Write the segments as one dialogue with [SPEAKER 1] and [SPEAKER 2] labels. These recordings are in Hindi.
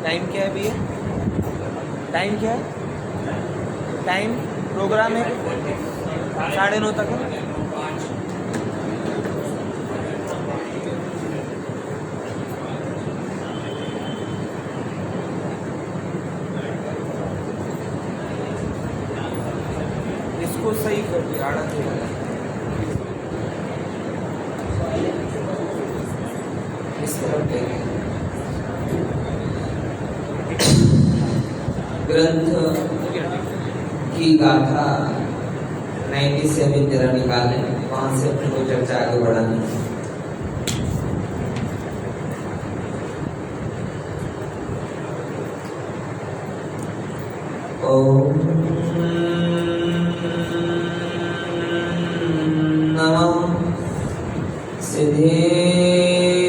[SPEAKER 1] टाइम क्या है भैया? टाइम क्या है? टाइम प्रोग्राम है 9:30 तक है। इसको सही कर दिया आड़ा थे।
[SPEAKER 2] इस तरफ देखें। ग्रंथ की गाथा 97 जरा निकालें, वहां से अपने को चर्चा आगे बढ़ानी। ओम नमः सिद्धेभ्यां।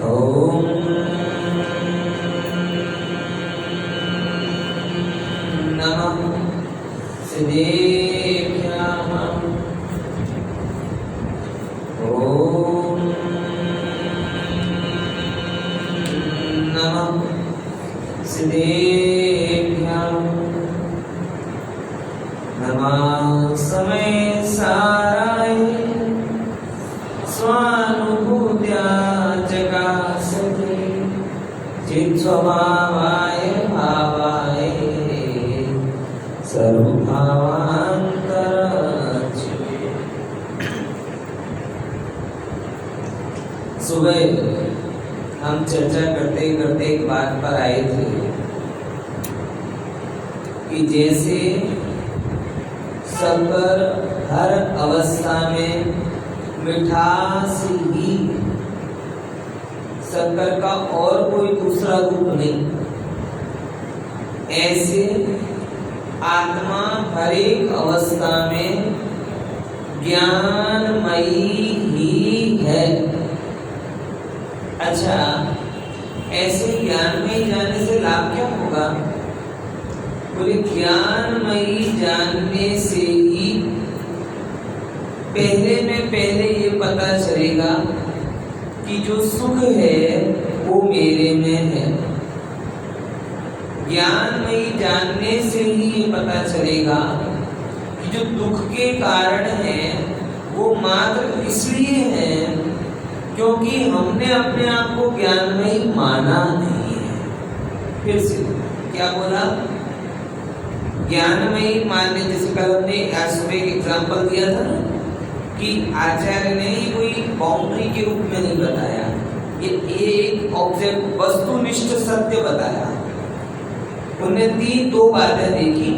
[SPEAKER 2] ओम नमः सिद्धेभ्यां। ओम नमः सिद्धेभ्यां। नमः समय साराय स्वानुभूत्या जगासते चित्स्वभावाय भावाय सर्वभावांतरच्युते। सुबह हम चर्चा करते करते एक बात पर आए थे कि जैसे शक्कर हर अवस्था में मिठास ही, शक्कर का और कोई दूसरा रूप नहीं, ऐसे आत्मा हर एक अवस्था में ज्ञानमयी ही है। अच्छा, ऐसे ज्ञानमयी जाने से लाभ क्या होगा? बोले ज्ञानमयी जानने से ही पहले ये पता चलेगा कि जो सुख है वो मेरे में है। ज्ञानमयी जानने से ही ये पता चलेगा कि जो दुख के कारण है वो मात्र इसलिए है क्योंकि हमने अपने आप को ज्ञानमयी माना नहीं है। फिर से क्या बोला? ज्ञानमयी मानने, जैसे कल हमने आज सुबह एक एग्जाम्पल दिया था ना कि आचार्य ने कोई बाउंड्री के रूप में नहीं बताया, ये एक ऑब्जेक्ट वस्तुनिष्ठ सत्य बताया। उन्होंने दो बातें देखी।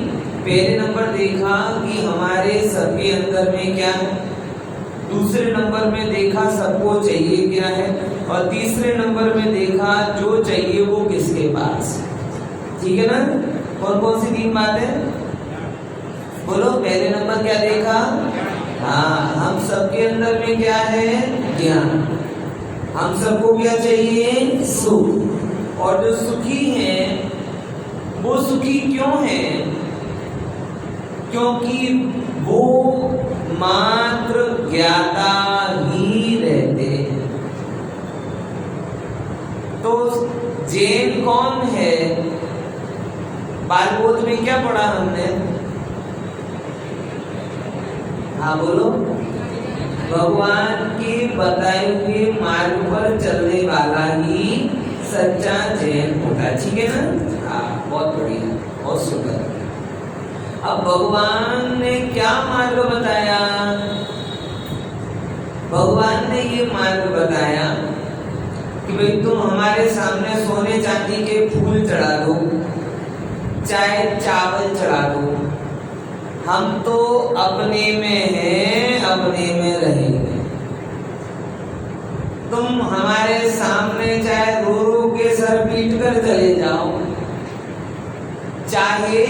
[SPEAKER 2] पहले नंबर देखा कि हमारे सबके अंदर में क्या है, दूसरे नंबर में देखा सबको चाहिए क्या है, और तीसरे नंबर में देखा जो चाहिए वो किसके पास है। ठीक है ना? कौन कौन सी 3 बातें बोलो? पहले नंबर क्या देखा? हाँ, हम सबके अंदर में क्या है? ज्ञान। हम सबको क्या चाहिए? सुख। और जो सुखी हैं वो सुखी क्यों हैं? क्योंकि वो मात्र ज्ञाता ही रहते हैं। तो जैन कौन है? बालबोध में क्या पढ़ा हमने? हाँ बोलो। भगवान के बताए हुए मार्ग पर चलने वाला ही सच्चा जैन होता। ठीक है ना? हाँ, बहुत बढ़िया, बहुत सुंदर। अब भगवान ने क्या मार्ग बताया? भगवान ने ये मार्ग बताया कि भाई तुम हमारे सामने सोने चांदी के फूल चढ़ा दो, चाहे चावल चढ़ा दो, हम तो अपने में हैं, अपने में रहेंगे। तुम हमारे सामने चाहे रो रो के सर पीट कर चले जाओ, चाहे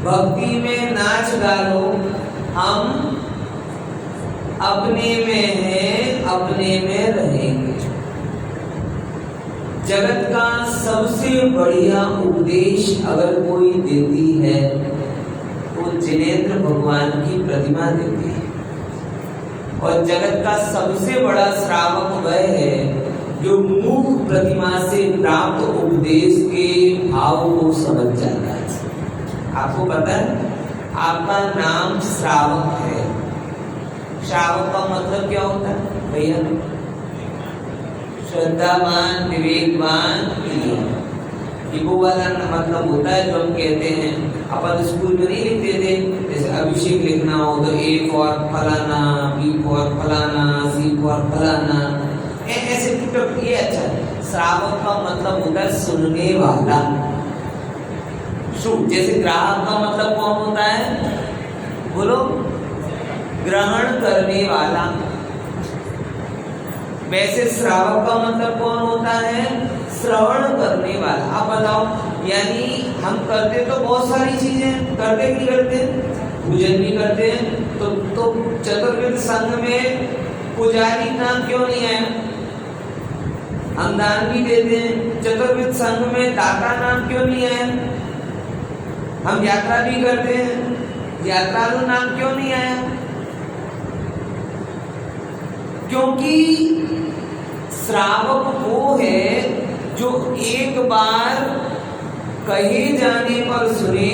[SPEAKER 2] भक्ति में नाच डालो, हम अपने में हैं, अपने में रहेंगे। जगत का सबसे बढ़िया उपदेश अगर कोई देती है तो जिनेंद्र भगवान की प्रतिमा देती है, और जगत का सबसे बड़ा श्रावक वह है जो मूक प्रतिमा से प्राप्त उपदेश के भाव को समझ जाता है। आपको पता है आपका नाम श्रावक है। श्रावक का मतलब क्या होता है भैया? श्रद्धावान, विवेकवान, प्रिय। वो वाला मतलब होता है जो हम कहते हैं अपन स्कूल में नहीं लिखते थे, जैसे अभिषेक लिखना हो तो ए फॉर फलाना, बी फॉर फलाना, सी फॉर फलाना, ऐसे टूट। ये अच्छा है। श्रावक का मतलब होता है सुनने वाला। जैसे ग्राहक का मतलब कौन होता है? बोलो, ग्रहण करने वाला। वैसे श्रावक का मतलब कौन होता है? श्रवण करने वाला। आप बताओ, यानी हम करते तो बहुत सारी चीजें करते, भी करते पूजन भी करते हैं, तो चतुर्वेद संघ में पुजारी नाम क्यों नहीं आया? हम दान भी देते हैं, चतुर्वेद संघ में दाता नाम क्यों नहीं आया? हम यात्रा भी करते हैं, यात्रालु नाम क्यों नहीं आया? क्योंकि श्रावक वो है जो एक बार कहे जाने पर सुने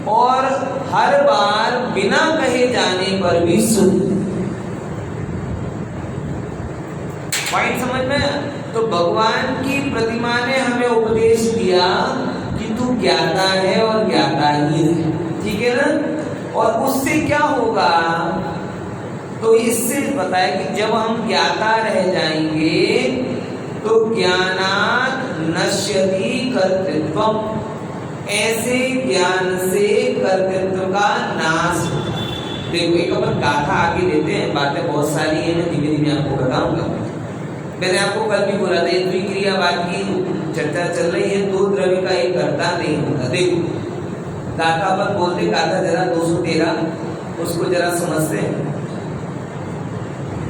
[SPEAKER 2] और हर बार बिना कहे जाने पर भी सुने। पॉइंट समझ में? तो भगवान की प्रतिमा ने हमें उपदेश दिया कि तू ज्ञाता है और ज्ञाता ही है, ठीक है ना? और उससे क्या होगा? तो इससे बताया कि जब हम ज्ञाता रह जाएंगे तो ज्ञानात् नश्यति कर्तृत्वम्। ऐसे ज्ञान से कर्तृत्व का नाश होता है। देखो, एक अपन गाथा आगे देते हैं, बातें बहुत सारी है, मैं धीमे धीमे आपको बताऊंगा। मैंने आपको कल भी बोला था, द्विक्रियावाद की चर्चा चल रही है, दो द्रव्य का एक कर्ता नहीं होता। देखो, गाथा अपन बोलते, गाथा जरा 213 उसको जरा समझते हैं।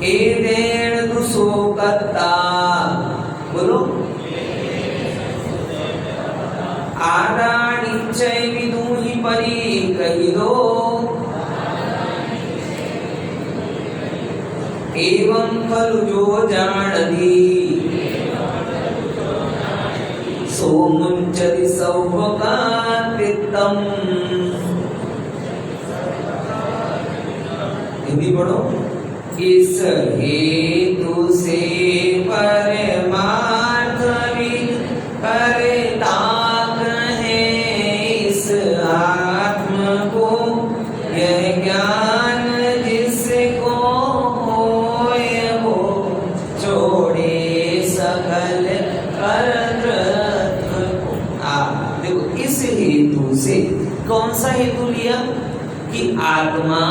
[SPEAKER 2] एदेन दुसो कर्ता, बोलो, आदानिच्चै विदुहि परि कहिदो, एवं खलु जो जानति सो मुञ्चति सौभगान्वितम्। हिंदी पढ़ो। इस हेतु से परमार्थ भी करता है इस आत्म को, यह ज्ञान जिसको होए हो छोड़े सकल कर्तृत्व को। देखो, इस हेतु से, कौन सा हेतु लिया? कि आत्मा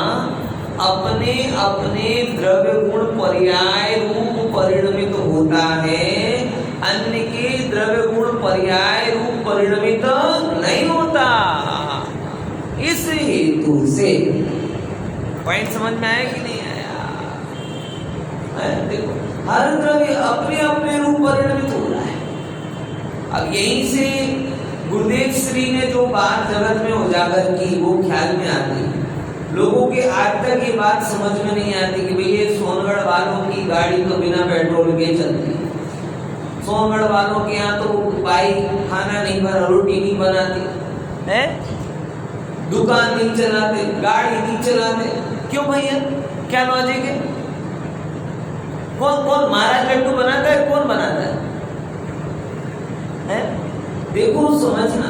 [SPEAKER 2] अपने अपने द्रव्य गुण पर्याय रूप परिणमित होता है, अन्य के द्रव्य गुण पर्याय रूप परिणमित नहीं होता। इस हेतु से पॉइंट समझ में आया कि नहीं आया? देखो, हर द्रव्य अपने अपने रूप परिणमित हो रहा है। अब यहीं से गुरुदेव श्री ने जो बात जगत में उजागर की वो ख्याल में आती है। लोगों के आज तक ये बात समझ में नहीं आती कि भाई ये सोनगढ़ वालों की गाड़ी तो बिना पेट्रोल के चलती है। सोनगढ़ वालों के यहाँ तो बाइक खाना नहीं बना, रोटी नहीं बनाती है, दुकान नहीं चलाते, गाड़ी नहीं चलाते। क्यों भैया? क्या लॉजिक है? कौन कौन महाराज लड्डू बनाता है? कौन बनाता है? देखो, समझना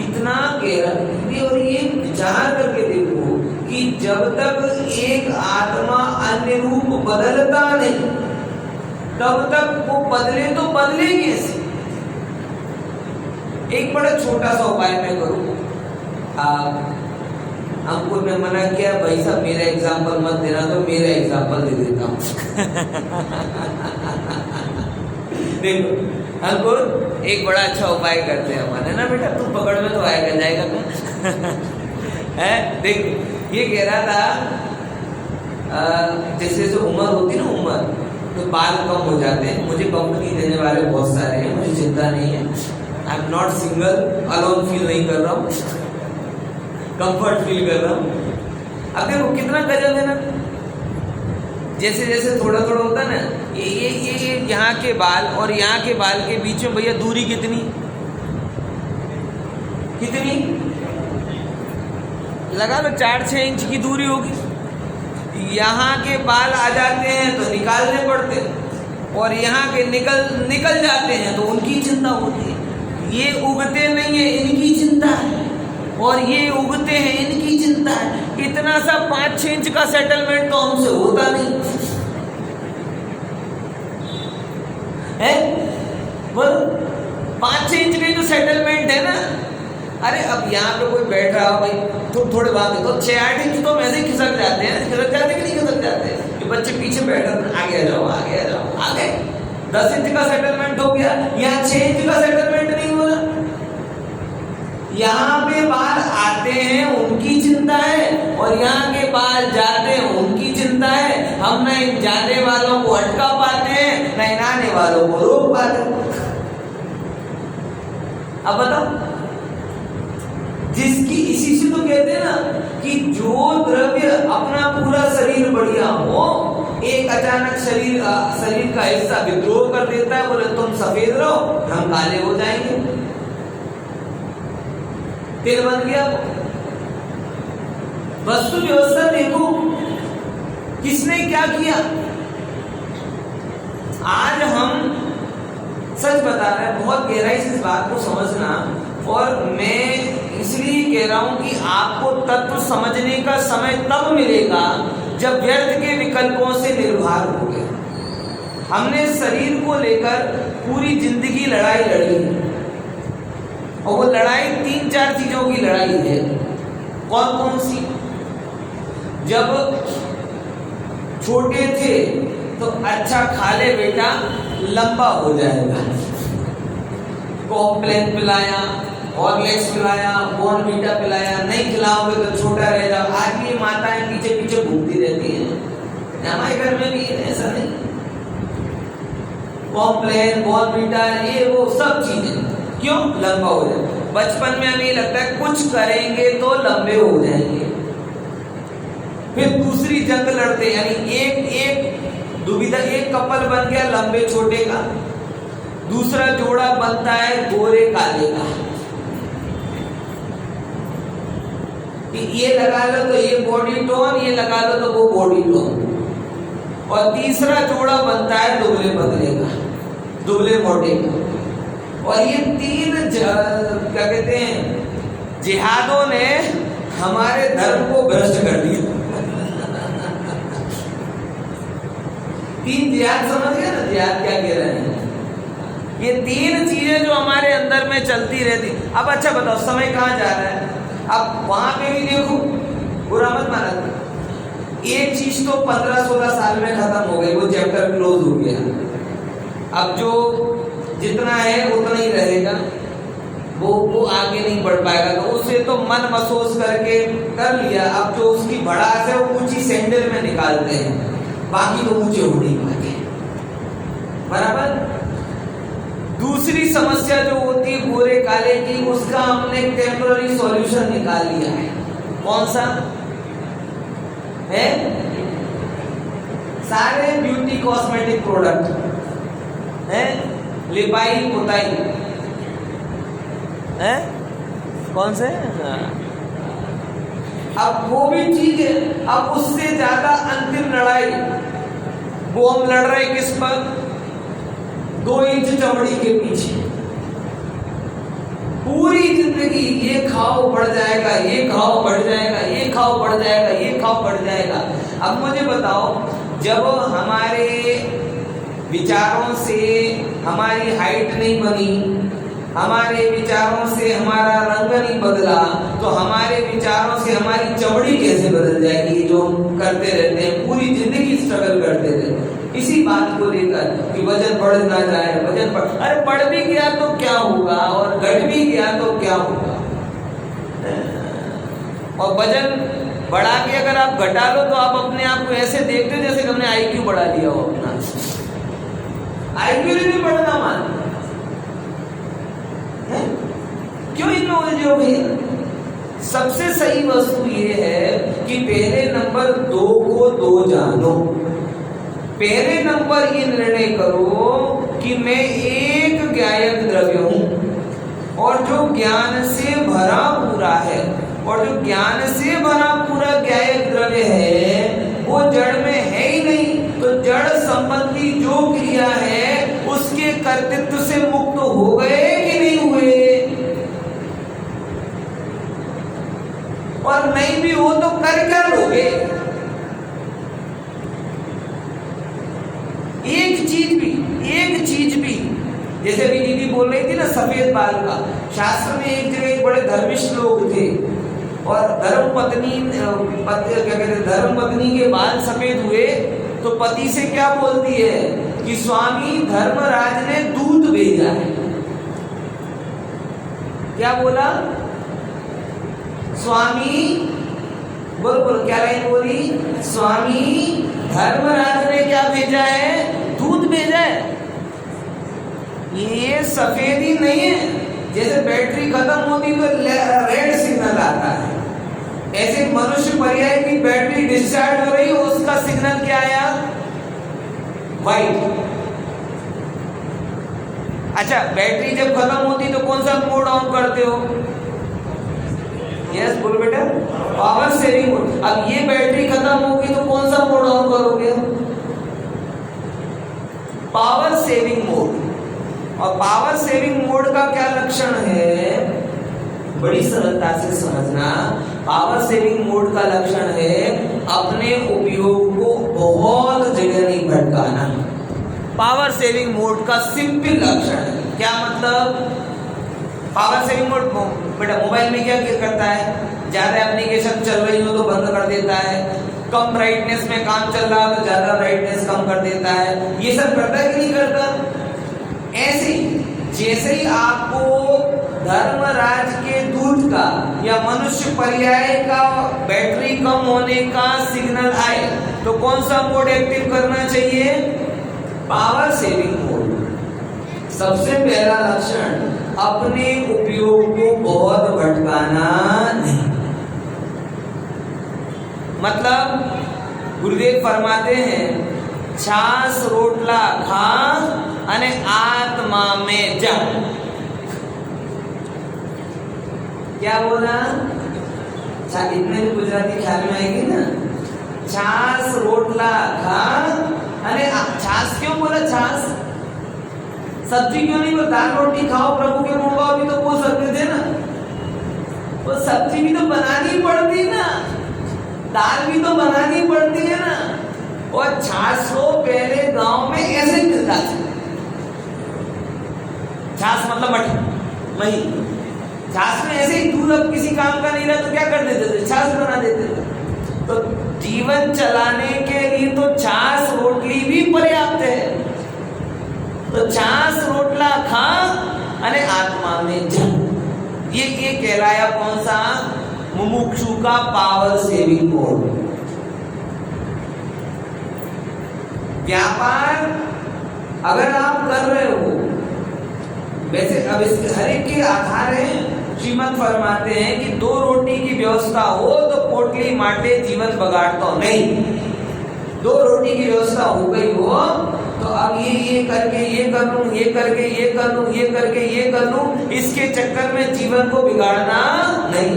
[SPEAKER 2] इतना गहरा। और ये विचार करके देखो कि जब तक एक आत्मा अन्य रूप बदलता नहीं, तब तक वो बदले तो बदले कैसे? एक बड़ा छोटा सा उपाय मैं करूँ। हमको ने मना किया, भाई साहब मेरा एग्जाम्पल मत देना, तो मेरा एग्जाम्पल दे देता हूँ। देखो, हमको एक बड़ा अच्छा उपाय करते हैं हमारे ना, बेटा तू पकड़ में तो आएगा जाएगा क्या? है, देखो, ये कह रहा था जैसे जो उम्र होती है ना, उम्र तो बाल कम हो जाते हैं। मुझे कंपनी देने वाले बहुत सारे हैं, मुझे चिंता नहीं है। I am not single, alone feel नहीं कर रहा हूँ, कंफर्ट फील कर रहा हूँ। अब देखो कितना गजब है ना, जैसे जैसे थोड़ा थोड़ा होता है ना, ये यहाँ के बाल और यहाँ के बाल के बीच में भैया दूरी कितनी कितनी लगा लो, 4-6 इंच की दूरी होगी। यहाँ के बाल आ जाते हैं तो निकालने पड़ते हैं, और यहाँ के निकल जाते हैं तो उनकी चिंता होती है। ये उगते नहीं है, इनकी चिंता है, और ये उगते हैं, इनकी चिंता है। इतना सा 5-6 इंच का सेटलमेंट तो हमसे होता नहीं है। बोलो 5-6 इंच की जो सेटलमेंट है ना, अरे अब यहाँ पे कोई बैठ रहा हो भाई, थोड़े बाद तो 6-8 इंच तो ऐसे ही खिसक जाते हैं। खिसक जाते कि नहीं खिसक जाते? ये बच्चे पीछे बैठ रहे, आगे आ जाओ, आगे आ जाओ, आगे 10 इंच का सेटलमेंट हो गया, यहाँ 6 इंच का सेटलमेंट नहीं हो रहा। यहाँ पे बाल आते हैं उनकी चिंता है, और यहाँ के बाल जाते हैं उनकी चिंता है। हम न इन जाने वालों को अटका पाते हैं, न इन आने वालों को रोक पाते हैं। अब बताओ, जिसकी इसी से तो कहते हैं ना कि जो द्रव्य अपना पूरा शरीर बढ़िया हो, एक अचानक शरीर का हिस्सा विद्रोह कर देता है, बोले तुम सफेद रहो, हम काले हो जाएंगे, तेल बन गया। वस्तु व्यवस्था देखो किसने क्या किया। आज हम सच बता रहे हैं, बहुत गहराई से इस बात को समझना, और मैं इसलिए कह रहा हूं कि आपको तत्व समझने का समय तब मिलेगा जब व्यर्थ के विकल्पों से निर्भर हो गए। हमने शरीर को लेकर पूरी जिंदगी लड़ाई लड़ी, और वो लड़ाई 3-4 चीजों की लड़ाई है। कौन कौन सी? जब छोटे थे तो अच्छा खा ले बेटा, लंबा हो जाएगा, कॉम्प्लेन पिलाया, हॉर्लिक्स पिलाया, बॉर्नवीटा पिलाया, नहीं खिलाओगे तो छोटा रह जाओ। आज भी माताएं पीछे पीछे घूमती रहती हैं, हमारे घर में भी ऐसा नहीं, कॉम्प्लेन, बॉर्नवीटा, ये वो सब चीजें, क्यों? लंबा हो जाए। बचपन में हमें लगता है कुछ करेंगे तो लंबे हो जाएंगे, फिर दूसरी जंग लड़ते, यानी एक दुविधा, एक कपल बन गया लंबे छोटे का, दूसरा जोड़ा बनता है गोरे काले का, ये लगा लो तो ये बॉडी टोन, ये लगा लो तो वो बॉडी टोन, और तीसरा जोड़ा बनता है दुबले पतले का, दुबले मोटे का। और ये 3 क्या कहते हैं, जिहादों ने हमारे धर्म को भ्रष्ट कर दिया। 3 जिहाद समझ गए ना, जिहाद क्या कह रहे हैं? ये 3 चीजें जो हमारे अंदर में चलती रहती। अब अच्छा बताओ, समय कहाँ जा रहा है? अब वहां पे भी देखो, बुरा मत माना, एक चीज तो 15-16 साल में खत्म हो गई, वो चैप्टर क्लोज हो गया। अब जो जितना है उतना ही रहेगा, वो आगे नहीं बढ़ पाएगा। तो उससे तो मन महसूस करके कर लिया, अब जो उसकी भड़ास है वो ऊंची सैंडल में निकालते हैं, बाकी तो ऊंचे हो नहीं पाते। बराबर। दूसरी समस्या जो होती है गोरे काले की, उसका हमने टेम्पररी सॉल्यूशन निकाल लिया है। कौन सा है? सारे ब्यूटी कॉस्मेटिक प्रोडक्ट है, लिपाई पुताई है, कौन से? अब वो भी चीज है। अब उससे ज्यादा अंतिम लड़ाई वो हम लड़ रहे किस पर? 2 इंच चमड़ी के पीछे। पूरी जिंदगी ये खाओ बढ़ जाएगा, ये खाओ बढ़ जाएगा, ये खाओ बढ़ जाएगा, ये खाओ बढ़ जाएगा। अब मुझे बताओ, जब हमारे विचारों से हमारी हाइट नहीं बनी, हमारे विचारों से हमारा रंग नहीं बदला, तो हमारे विचारों से हमारी चमड़ी कैसे बदल जाएगी? जो हम करते रहते हैं, पूरी जिंदगी स्ट्रगल करते रहते हैं इसी बात को लेकर कि वजन बढ़ ना जाए, वजन बढ़, अरे बढ़ भी गया तो क्या होगा, और घट भी गया तो क्या होगा। और वजन बढ़ा के अगर आप घटा लो तो आप अपने आप को ऐसे देखते हो जैसे हमने IQ बढ़ा लिया हो अपना। IQ नहीं बढ़ना मान, क्यों इतना उलझे हो भैया? सबसे सही वस्तु ये है कि पहले नंबर 2 को 2 जानो, पहले नंबर ये निर्णय करो कि मैं एक ज्ञायक द्रव्य हूं और जो ज्ञान से भरा पूरा है, और जो ज्ञान से भरा पूरा ज्ञायक द्रव्य है वो जड़ में है ही नहीं, तो जड़ संबंधी जो क्रिया है उसके कर्तृत्व से मुक्त हो गए कि नहीं हुए? और नहीं भी हो तो कर क्या लोगे? एक चीज भी जैसे अभी दीदी बोल रही थी ना सफेद बाल का, शास्त्र में एक जगह एक बड़े धर्मिष्ठ लोग थे और धर्म पत्नी के बाल सफेद हुए तो पति से क्या बोलती है कि स्वामी धर्मराज ने दूध भेजा है। क्या बोला? स्वामी बोल क्या लाइन बोली? स्वामी धर्मराज ने क्या भेजा है? दूध भेजा है। ये सफेदी नहीं है। जैसे बैटरी खत्म होती तो रेड सिग्नल आता है, ऐसे मनुष्य पर्याय की बैटरी डिस्चार्ज हो रही है, उसका सिग्नल क्या आया? व्हाइट। अच्छा, बैटरी जब खत्म होती तो कौन सा मोड ऑन करते हो? यस बोलो बेटा, पावर सेविंग मोड। अब ये बैटरी खत्म होगी तो कौन सा मोड ऑन करोगे? Power saving mode. और पावर सेविंग मोड का क्या लक्षण है? बड़ी सरलता से समझना। पावर सेविंग मोड का लक्षण है अपने उपयोग को बहुत जगह नहीं भटकाना। पावर सेविंग मोड का सिंपल लक्षण है। क्या मतलब? पावर सेविंग मोड बेटा मोबाइल में क्या करता है? ज्यादा एप्लीकेशन चल रही हो तो बंद कर देता है, कम ब्राइटनेस में काम चल रहा हो तो ज्यादा ब्राइटनेस कम कर देता है। ये सब करता है कि नहीं करता? ऐसे जैसे ही आपको धर्मराज के दूध का या मनुष्य पर्याय का बैटरी कम होने का सिग्नल आए तो कौन सा मोड एक्टिव करना चाहिए? Power saving mode. सबसे पहला लक्षण अपने उपयोग को बहुत भटकाना नहीं। मतलब गुरुदेव फरमाते हैं छास रोटला खा अने आत्मा में जा। क्या बोला? इतने भी गुजराती ख्याल में आएगी ना। छास रोटला खा अने छास क्यों बोला? छास सब्जी क्यों नहीं बोला? दाल रोटी खाओ प्रभु के गुण गाओ भी तो बोल सकते थे ना। वो सब्जी भी तो बनानी पड़ती ना, दाल भी तो बनानी पड़ती है ना। और छाछ को पहले गांव में ऐसे मिलता था। छाछ मतलब मही। छाछ में ऐसे ही दूध अब किसी काम का नहीं रहा तो क्या कर देते थे? छाछ बना देते थे। तो जीवन चलाने के लिए तो छाछ रोटली भी पर्याप्त है। तो छाछ रोटला खा अने आत्मा में जा। ये कहलाया कौन सा? मुमुक्षु का पावर सेविंग मोड। व्यापार अगर आप कर रहे हो, वैसे अब इसके हर एक के आधार है। श्रीमद फरमाते हैं कि 2 रोटी की व्यवस्था हो तो पोटली माटे जीवन बगाड़ता हो नहीं। 2 रोटी की व्यवस्था हो गई हो तो अब ये करके ये कर लूं, ये करके ये कर लूं, ये करके ये कर लूं, इसके चक्कर में जीवन को बिगाड़ना नहीं।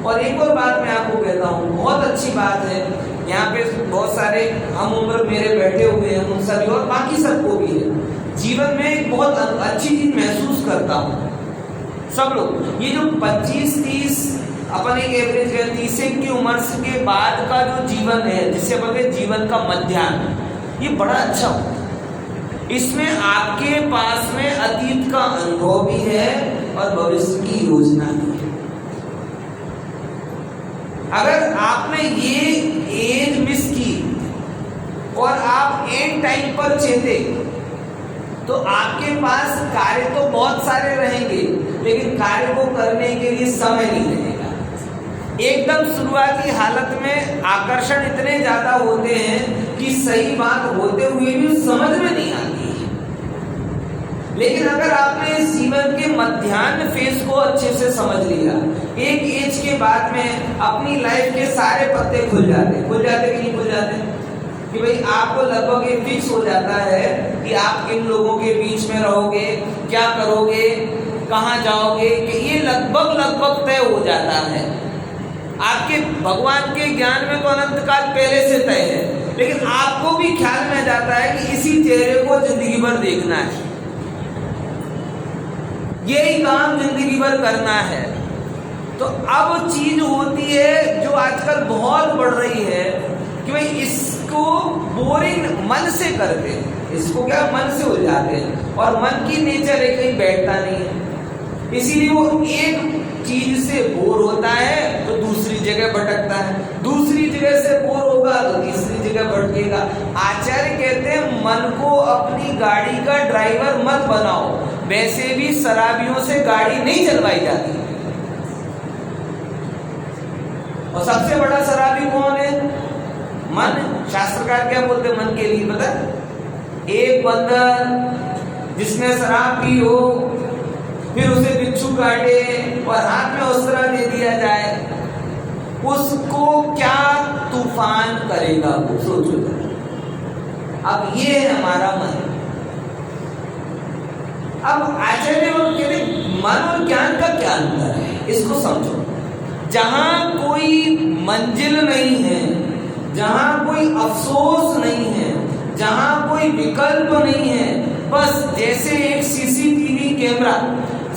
[SPEAKER 2] और एक और बात मैं आपको कहता हूँ, बहुत अच्छी बात है। यहाँ पे बहुत सारे हम उम्र मेरे बैठे हुए हैं, उन सभी और बाकी सबको भी है। जीवन में एक बहुत अच्छी चीज महसूस करता हूँ। सब लोग ये जो 25-30 अपन एक एवरेज 30 की उम्र के बाद का जो जीवन है, जिसे अपन जीवन का मध्याह्न, ये बड़ा अच्छा होता है। इसमें आपके पास में अतीत का अनुभव भी है और भविष्य की योजना भी है। अगर आपने ये एज मिस की और आप एंड टाइम पर चेते तो आपके पास कार्य तो बहुत सारे रहेंगे, लेकिन कार्य को करने के लिए समय नहीं रहेगा। एकदम शुरुआती हालत में आकर्षण इतने ज्यादा होते हैं कि सही बात होते हुए भी समझ में नहीं आती है। लेकिन अगर आपने इस जीवन के मध्याह्न फेज को अच्छे से समझ लिया, एक एज के बाद में अपनी लाइफ के सारे पत्ते खुल जाते कि नहीं खुल जाते? कि भाई आपको लगभग ये फिक्स हो जाता है कि आप किन लोगों के बीच में रहोगे, क्या करोगे, कहाँ जाओगे, कि ये लगभग तय हो जाता है। आपके भगवान के ज्ञान में तो अनंत काल पहले से तय है, लेकिन आपको भी ख्याल में जाता है कि इसी चेहरे को जिंदगी भर देखना है, यही काम जिंदगी भर करना है। तो अब चीज होती है जो आजकल बहुत बढ़ रही है कि भाई इसको बोरिंग मन से करते हैं, इसको क्या मन से उलझाते हैं, और मन की नेचर है कहीं बैठता नहीं है, इसीलिए वो एक चीज से बोर होता है तो दूसरी जगह भटकता है, दूसरी जगह से बोर होगा तो तीसरी जगह भटकेगा। आचार्य कहते हैं मन को अपनी गाड़ी का ड्राइवर मत बनाओ, वैसे भी शराबियों से गाड़ी नहीं चलवाई जाती। और सबसे बड़ा शराबी कौन है? मन। शास्त्रकार क्या बोलते मन के लिए पता? एक बंदर जिसने शराब पी हो, फिर उसे बिच्छू काटे और हाथ में अस्त्र दे दिया जाए, उसको क्या तूफान करेगा वो, सोचो। अब ये है हमारा मन। अब आचार्य कहते मन और ज्ञान का क्या अंतर है, इसको समझो। जहां कोई मंजिल नहीं है, जहां कोई अफसोस नहीं है, जहां कोई विकल्प नहीं है, बस जैसे एक सीसीटीवी कैमरा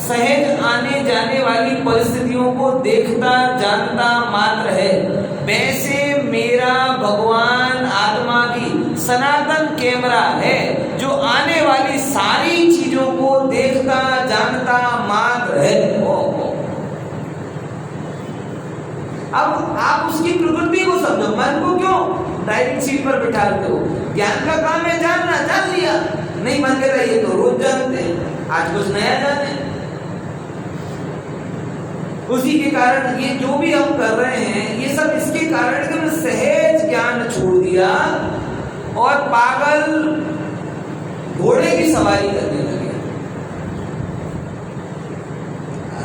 [SPEAKER 2] सहज आने जाने वाली परिस्थितियों को देखता जानता मात्र है, वैसे मेरा भगवान आत्मा की सनातन कैमरा है जो आने वाली सारी चीजों को देखता जानता मात्र है। अब आप उसकी प्रकृति को समझो। मन को क्यों ड्राइविंग सीट पर बिठाते हो? ज्ञान का काम है जानना, जान लिया, नहीं मन कर रहा ये तो रोज जानते हैं, आज कुछ नया जाने। उसी के कारण ये जो भी हम कर रहे हैं ये सब इसके कारण कि हमने सहज ज्ञान छोड़ दिया और पागल घोड़े की सवारी करने लगे।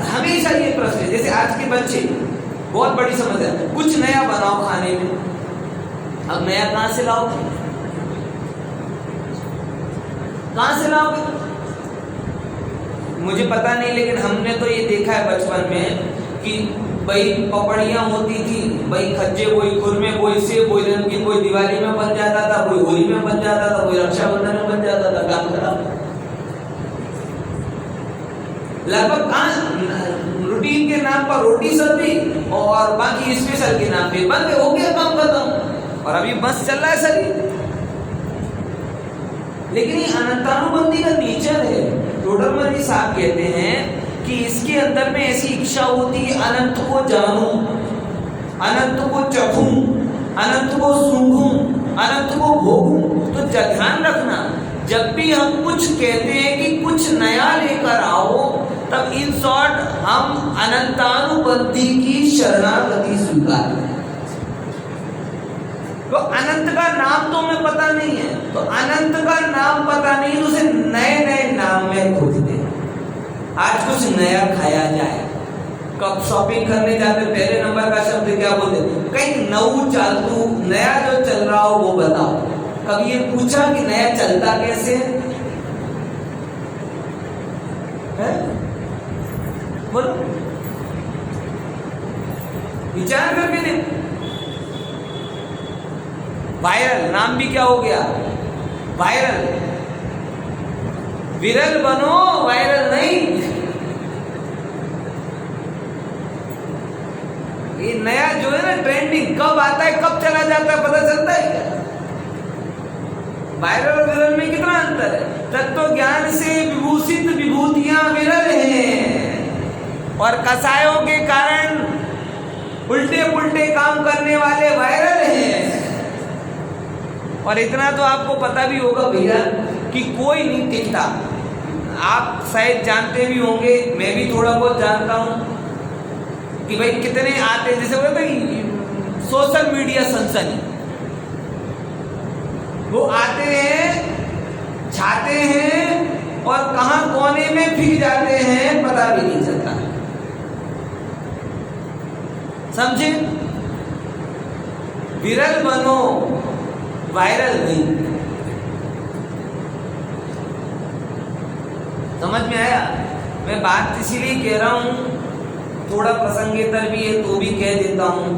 [SPEAKER 2] हमेशा ये प्रश्न है, जैसे आज के बच्चे, बहुत बड़ी समस्या, कुछ नया बनाओ खाने में, अब नया कहां से लाओगे? कहां से लाओगे? मुझे पता नहीं, लेकिन हमने तो ये देखा है बचपन में कि भाई पपड़ियां होती थी, भाई खज्जे कोई खुरमे, कोई सेब, कोई नमकीन, कोई दिवाली में बन जाता था, कोई होली में बन जाता था, कोई रक्षाबंधन में बन जाता था। काम खराब। लगभग रूटीन के नाम पर रोटी सब्जी और बाकी स्पेशल के नाम पे बंद हो गया, काम खत्म। और अभी बस चल रहा है सर। लेकिन ये अनंतानुबंधी का नेचर है। टोडरमल साहब कहते हैं कि इसके अंदर में ऐसी इच्छा होती है अनंत को जानूं, अनंत को चखूं, अनंत को सूंघूं, अनंत को भोगूं। तो ध्यान रखना, जब भी हम कुछ कहते हैं कि कुछ नया लेकर आओ, तब इन शॉर्ट हम अनंतानुबंधी की शरणागति स्वीकार करें। तो अनंत का नाम तो हमें पता नहीं है, तो अनंत का नाम पता नहीं तो उसे नए नए नाम में खोजते हैं। आज कुछ नया खाया जाए। कब शॉपिंग करने जाते पहले नंबर का शब्द क्या बोलते? कहीं नऊ चालू, नया जो चल रहा हो वो बताओ। कभी ये पूछा कि नया चलता कैसे है? बोलो, विचार करके देखो। वायरल नाम भी क्या हो गया? वायरल। विरल बनो, वायरल नहीं। ये नया जो है ना ट्रेंडिंग, कब आता है कब चला जाता है पता चलता है क्या? वायरल और विरल में कितना अंतर है? तत्व ज्ञान से विभूषित विभूतियां विरल हैं और कसायों के कारण उल्टे पुल्टे काम करने वाले वायरल हैं। और इतना तो आपको पता भी होगा भैया कि कोई नहीं टिकता। आप शायद जानते भी होंगे, मैं भी थोड़ा बहुत जानता हूं कि भाई कितने आते हैं, जैसे बोलते हैं सोशल मीडिया सनसनी, वो आते हैं, छाते हैं और कहां कोने में फिर जाते हैं पता भी नहीं चलता। समझे? विरल बनो, वायरल नहीं। समझ में आया? मैं बात इसीलिए कह रहा हूं, थोड़ा प्रसंगेतर भी है तो भी कह देता हूं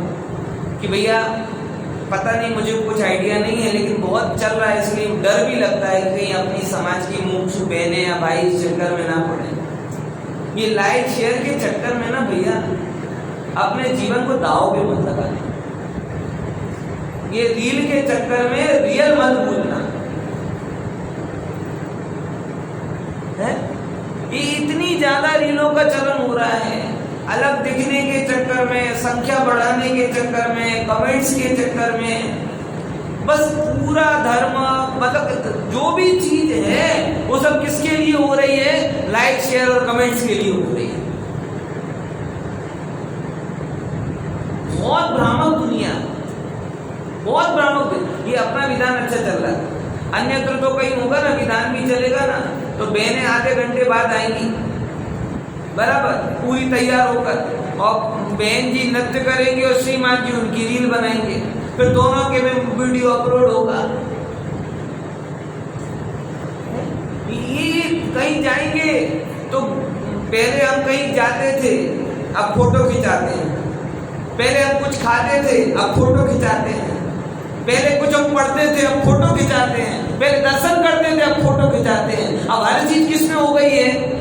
[SPEAKER 2] कि भैया पता नहीं, मुझे कुछ आइडिया नहीं है, लेकिन बहुत चल रहा है, इसलिए डर भी लगता है कि कहीं अपनी समाज की मुख्य बहनें या भाई इस चक्कर में ना पड़े। ये लाइक शेयर के चक्कर में ना भैया अपने जीवन को दांव पे मत लगा। ये रील के चक्कर में रियल मत भूलना है। ये इतनी ज्यादा रीलों का चलन हो रहा है, अलग दिखने के चक्कर में, संख्या बढ़ाने के चक्कर में, कमेंट्स के चक्कर में, बस पूरा धर्म मतलब जो भी चीज है वो सब किसके लिए हो रही है? लाइक शेयर और कमेंट्स के लिए हो रही है। बहुत भ्रामक दुनिया, बहुत भ्रामक दुनिया। ये अपना विधान अच्छा चल रहा है, अन्यत्र तो कहीं होगा ना, विधान भी चलेगा ना, तो बहनें आधे घंटे बाद आएंगी बराबर पूरी तैयार होकर, और बहन जी नृत्य करेंगे और श्रीमान जी उनकी रील बनाएंगे, फिर दोनों के में वीडियो अपलोड होगा। ये कहीं जाएंगे तो पहले हम कहीं जाते थे, अब फोटो खिंचाते हैं। पहले हम कुछ खाते थे, अब फोटो खिंचाते हैं। पहले कुछ हम पढ़ते थे, अब फोटो खिंचाते हैं। पहले दर्शन करते थे, अब फोटो खिंचाते हैं। अब हर चीज किसमें हो गई है?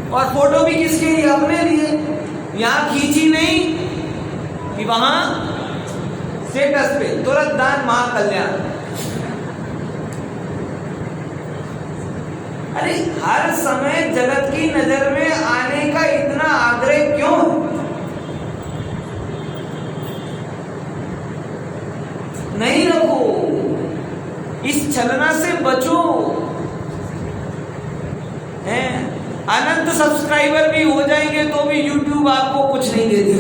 [SPEAKER 2] और फोटो भी किसके लिए? अपने लिए। यहां खींची नहीं कि वहां स्टेटस पे तुरंत दान महाकल्याण। अरे हर समय जगत की नजर में आने का इतना आग्रह क्यों? नहीं रखो, इस छलना से बचो। हैं? अनंत सब्सक्राइबर भी हो जाएंगे तो भी YouTube आपको कुछ नहीं देती।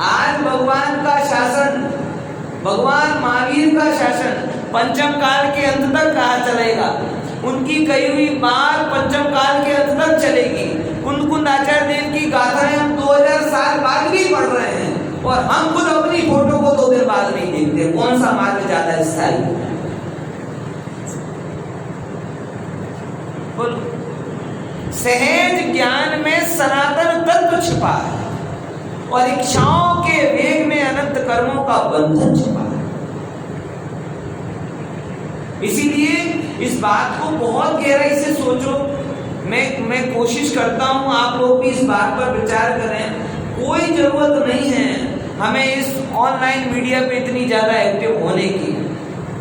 [SPEAKER 2] आज भगवान का शासन, भगवान महावीर का शासन पंचम काल के अंत तक कहा चलेगा। उनकी कही हुई बात पंचम काल के अंत तक चलेगी। कुंद आचार्य देव की गाथाएं हम 2000 साल बाद भी पढ़ रहे हैं, और हम खुद अपनी फोटो को 2 दिन बाद नहीं देखते। कौन सा मार्ग ज्यादा स्थायी? बोलो। सहज ज्ञान में सनातन तत्व छिपा है, और इच्छाओं के वेग में अनंत कर्मों का बंधन छिपा है। इसीलिए इस बात को बहुत गहराई से सोचो। मैं कोशिश करता हूं आप लोग भी इस बात पर विचार करें। कोई जरूरत नहीं है हमें इस ऑनलाइन मीडिया पे इतनी ज्यादा एक्टिव होने की।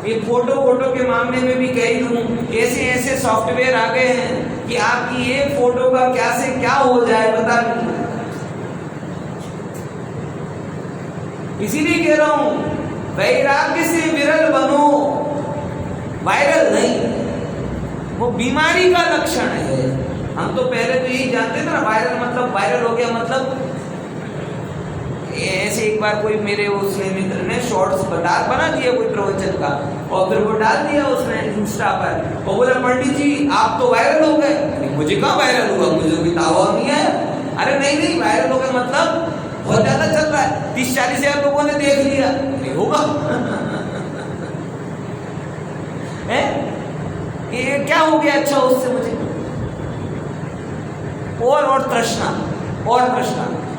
[SPEAKER 2] ये फोटो के मामले में भी कह दूं, ऐसे सॉफ्टवेयर आ गए हैं कि आपकी एक फोटो का क्या से क्या हो जाए पता नहीं। इसीलिए कह रहा हूं वैराग्य से विरल बनो, वायरल नहीं। वो बीमारी का लक्षण है। हम तो पहले तो यही जानते थे ना, वायरल मतलब वायरल हो गया मतलब। ऐसे एक बार कोई मेरे उसने मित्र ने शॉर्ट्स बना दिया कोई प्रवचन का, और फिर वो डाल दिया उसने इंस्टा पर, और बोला पंडित जी आप तो वायरल हो गए। मुझे कहाँ वायरल हुआ, मुझे भी दावा नहीं आया। अरे नहीं वायरल हो गया मतलब बहुत ज्यादा चल रहा है, 30-40 हजार लोगों ने देख लिया। नहीं होगा। है ये क्या हो गया अच्छा उससे मुझे? और तृष्णा,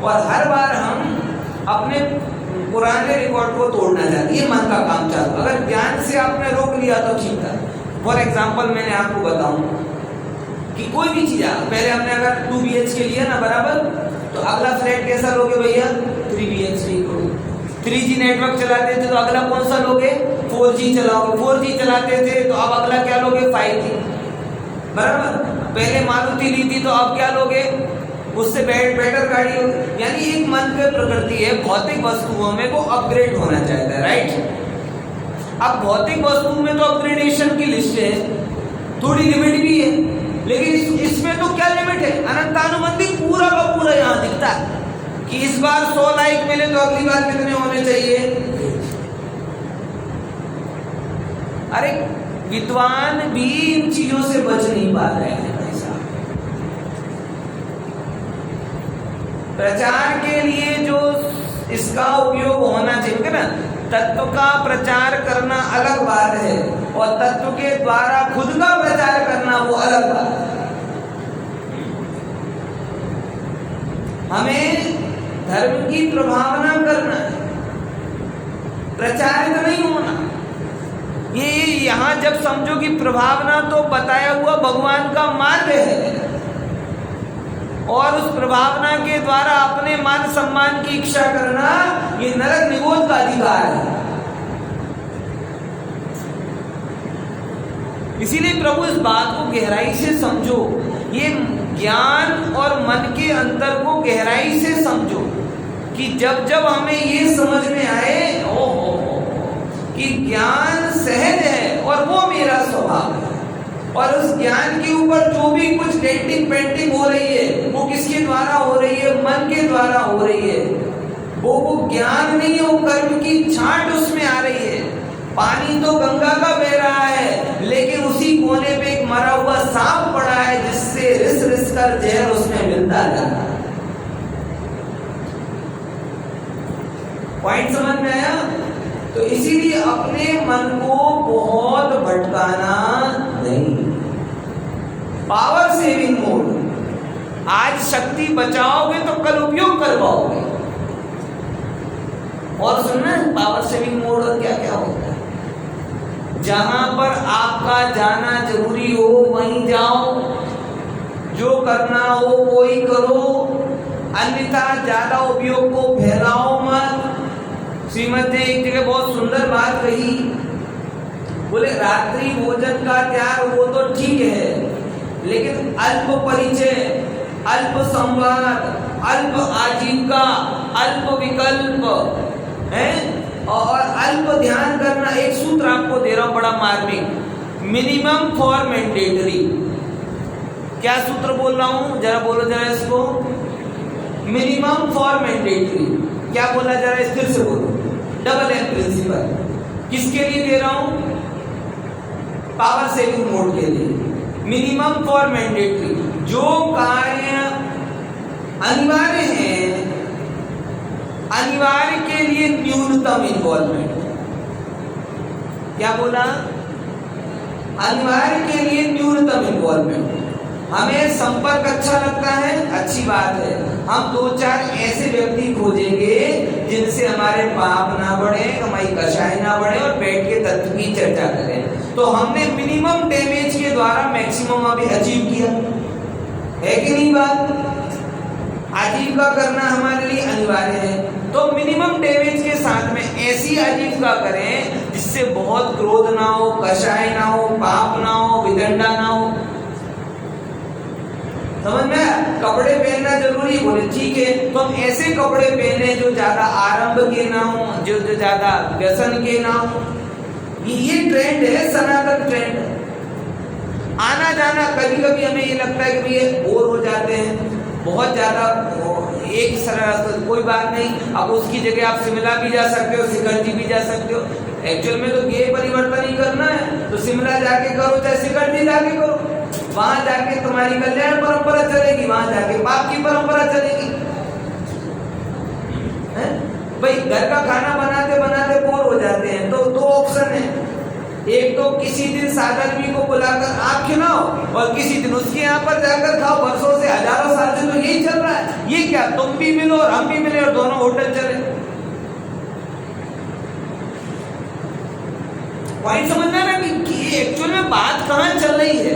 [SPEAKER 2] और हर बार हम अपने पुराने रिकॉर्ड को तोड़ना चाहते हैं। ये मन का काम चालू। अगर ज्ञान से आपने रोक लिया तो ठीक है। फॉर एग्जाम्पल मैंने आपको बताऊं कि कोई भी चीज पहले हमने अगर 2 BHK लिया ना बराबर, तो अगला फ्लैट कैसा लोगे भैया? 3 BHK लोगे। 3G नेटवर्क चलाते थे तो अगला कौन सा लोगे? 4G चलाओगे। 4G चलाते थे तो अब अगला क्या लोगे? 5G बराबर। पहले मारुति ली थी तो अब क्या लोगे? उससे बेटर गाड़ी होगी। यानी एक मन की प्रकृति है, भौतिक वस्तुओं में वो अपग्रेड होना चाहता है, राइट? अब भौतिक वस्तु में तो अपग्रेडेशन की लिस्ट है, थोड़ी लिमिट भी है, लेकिन इसमें तो क्या लिमिट है? अनंतानुबंधी पूरा का पूरा यहाँ दिखता है कि इस बार 100 लाइक मिले तो अगली बार कितने होने चाहिए? अरे विद्वान भी इन चीजों से बच नहीं पा रहे हैं। प्रचार के लिए जो इसका उपयोग होना चाहिए ना, तत्व का प्रचार करना अलग बात है और तत्व के द्वारा खुद का प्रचार करना वो अलग बात है। हमें धर्म की प्रभावना करना है, प्रचारित नहीं होना। ये यहाँ जब समझो कि प्रभावना तो बताया हुआ भगवान का मार्ग है और उस प्रभावना के द्वारा अपने मान सम्मान की इच्छा करना ये नरक निगोद का अधिकार है। इसीलिए प्रभु इस बात को गहराई से समझो, ये ज्ञान और मन के अंतर को गहराई से समझो कि जब जब हमें ये समझ में आए कि ज्ञान सहज है और वो मेरा स्वभाव है, और उस ज्ञान के ऊपर जो भी कुछ डेंटिंग पेंटिंग हो रही है वो किसके द्वारा हो रही है, मन के द्वारा हो रही है। वो ज्ञान नहीं है, वो कर्म की छांट उसमें आ रही है। पानी तो गंगा का बह रहा है, लेकिन उसी कोने पे एक मरा हुआ सांप पड़ा है जिससे रिस रिस कर जहर उसमें मिलता जाता है। पॉइंट समझ में आया? तो इसीलिए अपने मन को बहुत भटकाना नहीं। पावर सेविंग मोड, आज शक्ति बचाओगे तो कल उपयोग कर पाओगे। और सुनना, पावर सेविंग मोड और क्या क्या होता है। जहां पर आपका जाना जरूरी हो वहीं जाओ, जो करना हो वो ही करो, अन्यथा ज्यादा उपयोग को फैलाओ मत। श्रीमद ने एक जगह बहुत सुंदर बात कही, बोले रात्रि भोजन का त्याग वो तो ठीक है, लेकिन अल्प परिचय, अल्प संवाद, अल्प आजीविका, अल्प विकल्प है और अल्प ध्यान करना। एक सूत्र आपको दे रहा हूं बड़ा मार्मिक, मिनिमम फॉर मैंडेटरी। क्या सूत्र बोल रहा हूं, जरा बोलो जरा इसको। मिनिमम फॉर मैंडेटरी क्या बोला, जरा स्थिर से बोलो। डबल एम प्रिंसिपल किसके लिए दे रहा हूं, पावर सेविंग मोड के लिए। मिनिमम फॉर मैंडेटरी, जो कार्य अनिवार्य है, अनिवार्य के लिए न्यूनतम इन्वॉल्वमेंट। क्या बोला, अनिवार्य के लिए न्यूनतम इन्वॉल्वमेंट। हमें संपर्क अच्छा लगता है, अच्छी बात है, हम दो चार ऐसे व्यक्ति खोजेंगे जिनसे हमारे पाप ना बढ़े, हमारी कषाय ना बढ़े और बैठ के तत्व की चर्चा करें। तो हमने मिनिमम डैमेज के द्वारा मैक्सिमम अभी अचीव किया है कि नहीं बात। आजीविका करना हमारे लिए अनिवार्य है, तो मिनिमम डैमेज के साथ में ऐसी आजीविका करें जिससे बहुत क्रोध ना हो, कषाय ना हो, पाप ना हो, विदंडा ना हो। समझ में? कपड़े पहनना जरूरी, बोले ठीक है, तो हम ऐसे कपड़े पहने जो ज्यादा आरंभ के ना हो, जो ज्यादा व्यसन के ना हो। ये ट्रेंड है, सनातन ट्रेंड। आना जाना कभी कभी हमें ये लगता है कि ये बोर हो जाते हैं बहुत ज्यादा, एक सरल, कोई बात नहीं, अब उसकी जगह आप शिमला भी जा सकते हो, सिकंजी भी जा सकते हो। एक्चुअल में तो ये परिवर्तन ही करना है, तो शिमला जाके करो चाहे सिकंजी जाके करो, वहां जाके तुम्हारी कल्याण परंपरा चलेगी, वहां जाके पाप की परंपरा चलेगी। भाई घर का खाना बनाते बनाते बोर हो जाते हैं, तो दो ऑप्शन है, एक तो किसी दिन सात आदमी को बुलाकर आप खिलाओ और किसी दिन उसके यहाँ पर जाकर खाओ। वर्षों से, हजारों साल से तो यही चल रहा है। ये क्या, तुम भी मिलो और हम भी मिले और दोनों होटल चले। पॉइंट समझना ना कि एक्चुअल में बात कहाँ चल रही है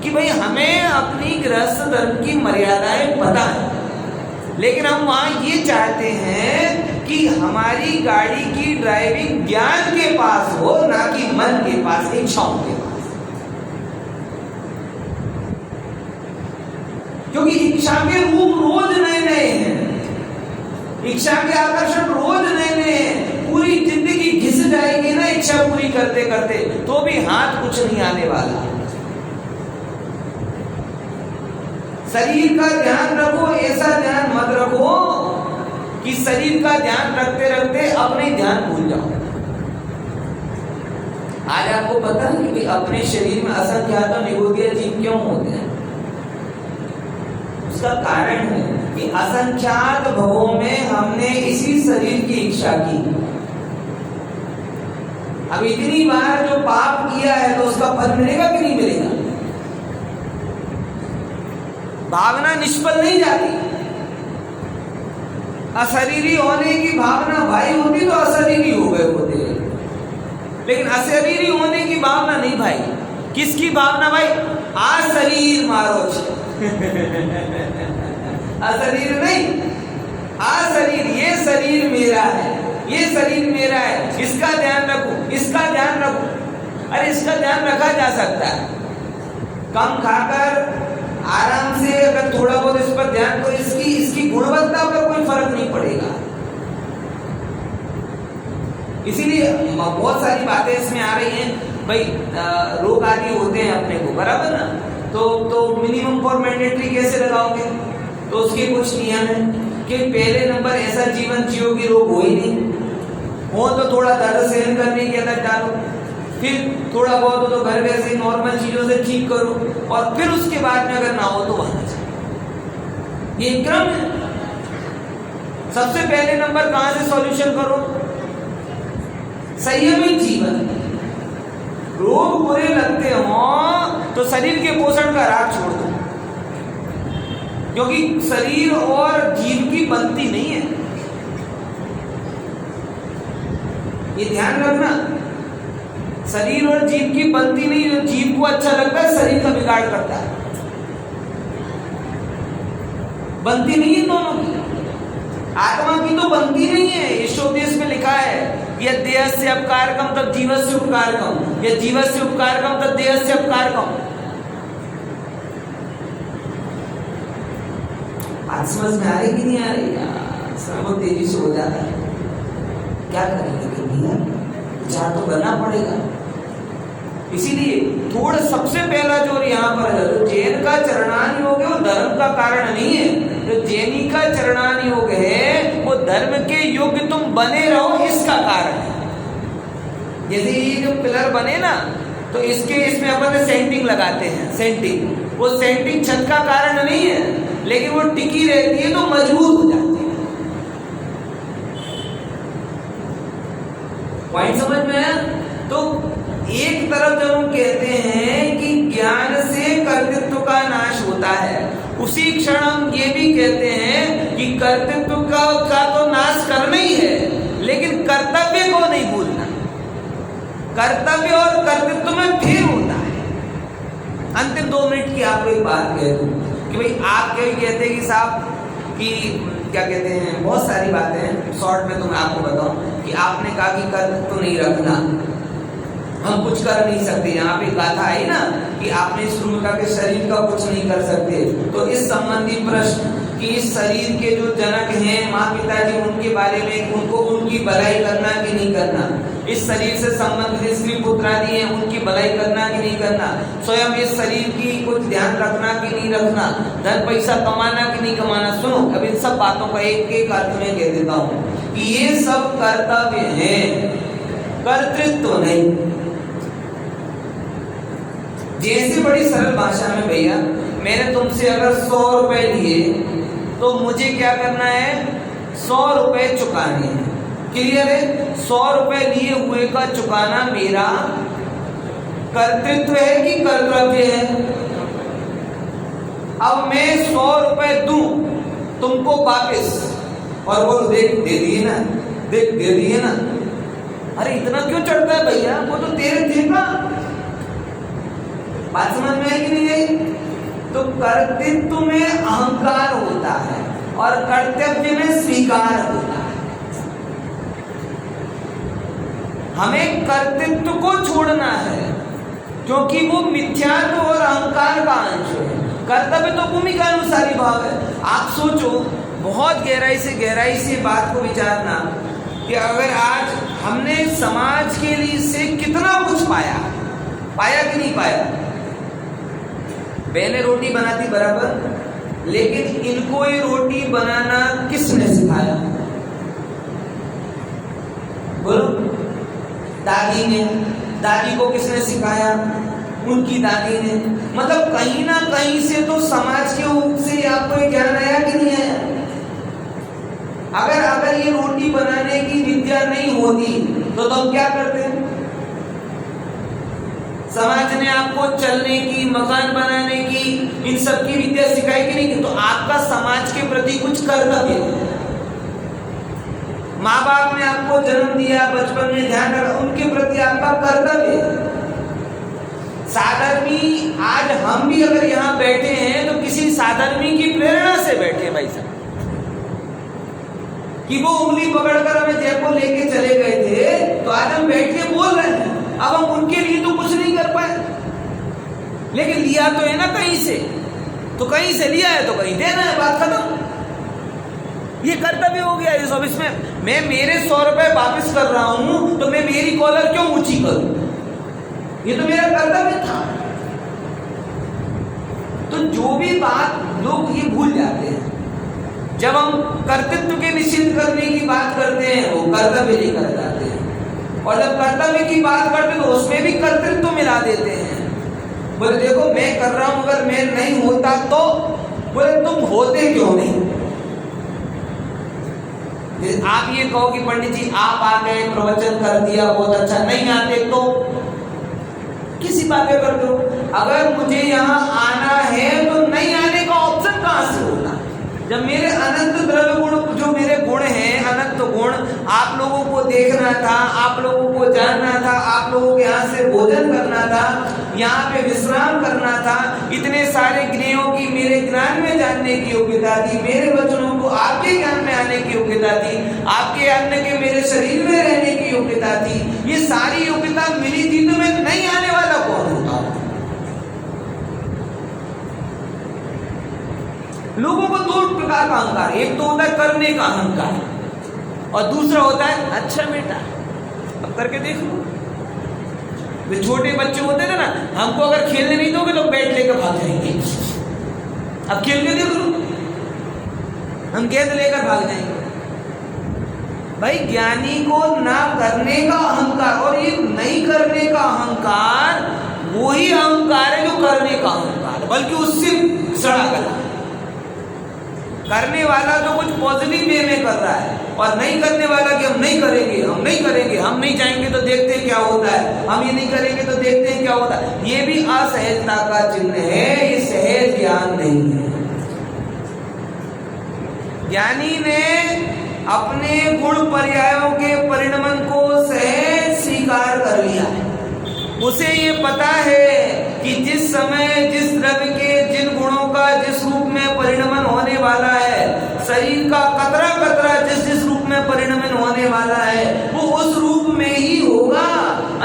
[SPEAKER 2] कि भाई हमें अपनी गृहस्थ धर्म की मर्यादाएं पता है, लेकिन हम वहां ये चाहते हैं कि हमारी गाड़ी की ड्राइविंग ज्ञान के पास हो, ना कि मन के पास, इच्छाओं के पास। क्योंकि इच्छा के रूप रोज नए नए हैं, इच्छा के आकर्षण रोज नए नए हैं। पूरी जिंदगी घिस जाएगी ना इच्छा पूरी करते करते, तो भी हाथ कुछ नहीं आने वाला। शरीर का ध्यान रखो, ऐसा ध्यान मत रखो कि शरीर का ध्यान रखते रखते अपने ध्यान भूल जाओ। आज आपको पता है कि अपने शरीर में असंख्यात निगोदिया जीव क्यों होते हैं? उसका कारण है कि असंख्यात भवों में हमने इसी शरीर की इच्छा की। अब इतनी बार जो पाप किया है तो उसका फल मिलेगा कि नहीं मिलेगा? भावना निष्फल नहीं जाती। अशरीरी होने की भावना भाई होती तो अशरीरी हो गए होते, लेकिन अशरीरी होने की भावना नहीं भाई। किसकी भावना भाई? अशरीर मारो अशरीर नहीं, अशरीर। ये शरीर मेरा है, ये शरीर मेरा है, इसका ध्यान रखो, इसका ध्यान रखो। अरे इसका ध्यान रखा जा सकता है, कम खाकर आराम से अगर थोड़ा बहुत इस पर ध्यान, तो इसकी गुणवत्ता पर कोई फर्क नहीं पड़ेगा। इसीलिए बहुत सारी बातें इसमें आ रही हैं भाई। रोग आदि होते हैं अपने को, बराबर ना, तो मिनिमम फॉर मैंडेटरी कैसे लगाओगे? तो उसके कुछ नियम है कि पहले नंबर ऐसा जीवन जियो कि रोग हो ही नहीं, हो तो थोड़ा दर्द सहन करने की आदत डालो, फिर थोड़ा बहुत हो तो घर वैसे नॉर्मल चीजों से ठीक करो, और फिर उसके बाद में अगर ना हो तो वहां जाओ। ये क्रम है। सबसे पहले नंबर कहां से सॉल्यूशन करो? संयमित जीवन। रोग बुरे लगते हो तो शरीर के पोषण का राग छोड़ दो, क्योंकि शरीर और जीव की बनती नहीं है, ये ध्यान रखना। शरीर और जीव की बनती नहीं, जो जीव को अच्छा लगता है शरीर का बिगाड़ करता है, बनती नहीं है दोनों की। आत्मा की तो बनती नहीं है। ईशोपदेश में लिखा है, यह देह से अपकारकम तब जीवस्य उपकारकम, यह जीवस्य उपकारकम तब देह से अपकारकम। बात समझ में आ रही कि नहीं आ रही? बहुत तेजी से हो जाता है, क्या करेंगे फिर भैया, विचार तो करना पड़ेगा। इसीलिए थोड़ा सबसे पहला जोर यहाँ पर है, तो जैन का चरणान योग है वो धर्म का कारण नहीं है, तो जैनी का चरणान योग है वो धर्म के योग्य तुम बने रहो, इसका कारण है। जैसे ये जो पिलर बने ना, तो इसमें अपन सेंटिंग लगाते हैं, सेंटिंग, वो सेंटिंग छत का कारण नहीं है, लेकिन वो टिकी रहती है तो मजबूत हो जाती है। पॉइंट समझ में आया? तो एक तरफ जब हम कहते हैं कि ज्ञान से कर्तृत्व का नाश होता है, उसी क्षण हम ये भी कहते हैं कि कर्तृत्व का तो नाश करना ही है, लेकिन कर्तव्य को नहीं भूलना। कर्तव्य और कर्तृत्व में फिर होता है। अंतिम 2 मिनट की आपको एक बात कह दूं कि भाई आप क्या कहते हैं कि साहब कि क्या कहते हैं, बहुत सारी बातें हैं, शॉर्ट में तो मैं आपको बताऊं कि आपने कहा कि कर्तृत्व नहीं रखना, हम कुछ कर नहीं सकते। यहाँ पे गाथा आई ना कि आपने इस रूम का के शरीर का कुछ नहीं कर सकते, तो इस संबंधी प्रश्न कि इस शरीर के जो जनक हैं माँ पिताजी, उनके बारे में उनको उनकी भलाई करना कि नहीं करना, इस शरीर से संबंधित स्त्री पुत्र आदि हैं उनकी भलाई करना कि नहीं करना, स्वयं इस शरीर की कुछ ध्यान रखना कि नहीं रखना, धन पैसा कमाना कि नहीं कमाना। सुनो, अब इन सब बातों का एक एक अर्थ में कह देता हूँ कि ये सब कर्तव्य हैं, कर्तृत्व नहीं। जैसे बड़ी सरल भाषा में भैया, मैंने तुमसे अगर 100 रुपए लिए तो मुझे क्या करना है? 100 रुपए चुकाने हैं। क्लियर है? 100 रुपए लिए हुए का चुकाना मेरा कर्तृत्व है कि कर्तव्य है? अब मैं 100 रुपए दूं तुमको वापिस, और वो देख दे दिए ना, देख दे दिए ना। अरे इतना क्यों चढ़ता है भैया, वो तो तेरे थे ना। बात समझ में आई कि नहीं आई? तो कर्तृत्व में अहंकार होता है और कर्तव्य में स्वीकार होता है। हमें कर्तृत्व को छोड़ना है क्योंकि वो मिथ्यात्व और अहंकार का अंश है। कर्तव्य तो भूमिका अनुसारी भाव है। आप सोचो, बहुत गहराई से बात को विचारना कि अगर आज हमने समाज के लिए से कितना कुछ पाया कि नहीं पाया। पहले रोटी बनाती बराबर, लेकिन इनको ये रोटी बनाना किसने सिखाया? बोलो। दादी ने। दादी को किसने सिखाया? उनकी दादी ने। मतलब कहीं ना कहीं से तो समाज के रूप से आपको ये ज्ञान आया कि नहीं आया? अगर ये रोटी बनाने की विद्या नहीं होती तो हम क्या करते हैं? समाज ने आपको चलने की, मकान बनाने की, इन सब की विद्या सिखाई कि नहीं? तो आपका समाज के प्रति कुछ कर्तव्य है। माँ बाप ने आपको जन्म दिया, बचपन में ध्यान रखा, उनके प्रति आपका कर्तव्य है। साधर्मी, आज हम भी अगर यहाँ बैठे हैं तो किसी साधर्मी की प्रेरणा से बैठे भाई साहब, कि वो उंगली पकड़कर हमें जयपुर लेके चले गए थे तो आज हम बैठ के बोल रहे हैं। अब हम उनके लिए तो कुछ नहीं कर पाए, लेकिन लिया तो है ना कहीं से, तो कहीं से लिया है तो कहीं देना है, बात खत्म। ये कर्तव्य हो गया इस ऑफिस में। मैं मेरे 100 रुपए वापिस कर रहा हूं तो मैं मेरी कॉलर क्यों ऊंची करूं? ये तो मेरा कर्तव्य था। तो जो भी बात लोग ये भूल जाते हैं, जब हम कर्तृत्व के निश्चित करने की बात करते हैं वो कर्तव्य नहीं कर जाते हैं, और जब कर्तव्य की बात करते हैं तो उसमें भी कर्तृत्व मिला देते हैं। बोले देखो मैं कर रहा हूं, अगर मैं नहीं होता तो, बोले तुम होते क्यों नहीं? आप ये कहो कि पंडित जी आप आ गए, प्रवचन कर दिया, बहुत अच्छा, नहीं आते तो किसी बातें करते हो? अगर मुझे यहाँ आना है तो नहीं आने का ऑप्शन कहां से होगा? जब मेरे अनंत द्रव्य गुण, जो मेरे गुण हैं, अनंत गुण, आप लोगों को देखना था, आप लोगों को जानना था, आप लोगों के यहाँ से भोजन करना था, यहाँ पे विश्राम करना था, इतने सारे ज्ञानों की मेरे ज्ञान में जानने की योग्यता थी, मेरे वचनों को आपके ज्ञान में आने की योग्यता थी, आपके अन्न के मेरे शरीर में रहने की योग्यता थी, ये सारी योग्यता मिली थी तो मैं नहीं आने वाला कौन होता? लोगों को दो प्रकार का अहंकार, एक तो होता है करने का अहंकार और दूसरा होता है अच्छा बेटा अब करके देख लो। वे छोटे बच्चे होते थे ना, हमको अगर खेलने नहीं दोगे तो बैट लेकर भाग जाएंगे, अब खेल के देख लो, हम गेंद लेकर भाग जाएंगे। भाई ज्ञानी को ना करने का अहंकार, और ये नहीं करने का अहंकार वही अहंकार है जो करने का अहंकार, बल्कि उससे सड़ा गला। करने वाला तो कुछ पॉजिटिव वे में कर रहा है, और नहीं करने वाला कि हम नहीं करेंगे, हम नहीं करेंगे, हम नहीं जाएंगे तो देखते हैं क्या होता है, हम ये नहीं करेंगे तो देखते हैं क्या होता है। ये भी असहजता का चिन्ह है, ये सहज ज्ञान नहीं है। ज्ञानी ने अपने गुण पर्यायों के परिणमन को सहज स्वीकार कर लिया है। उसे ये पता है कि जिस समय जिस द्रव्य के जिन गुणों का जिस रूप में परिणमन होने वाला है, शरीर का कतरा कतरा जिस जिस रूप में परिणमन होने वाला है, वो उस रूप में ही होगा,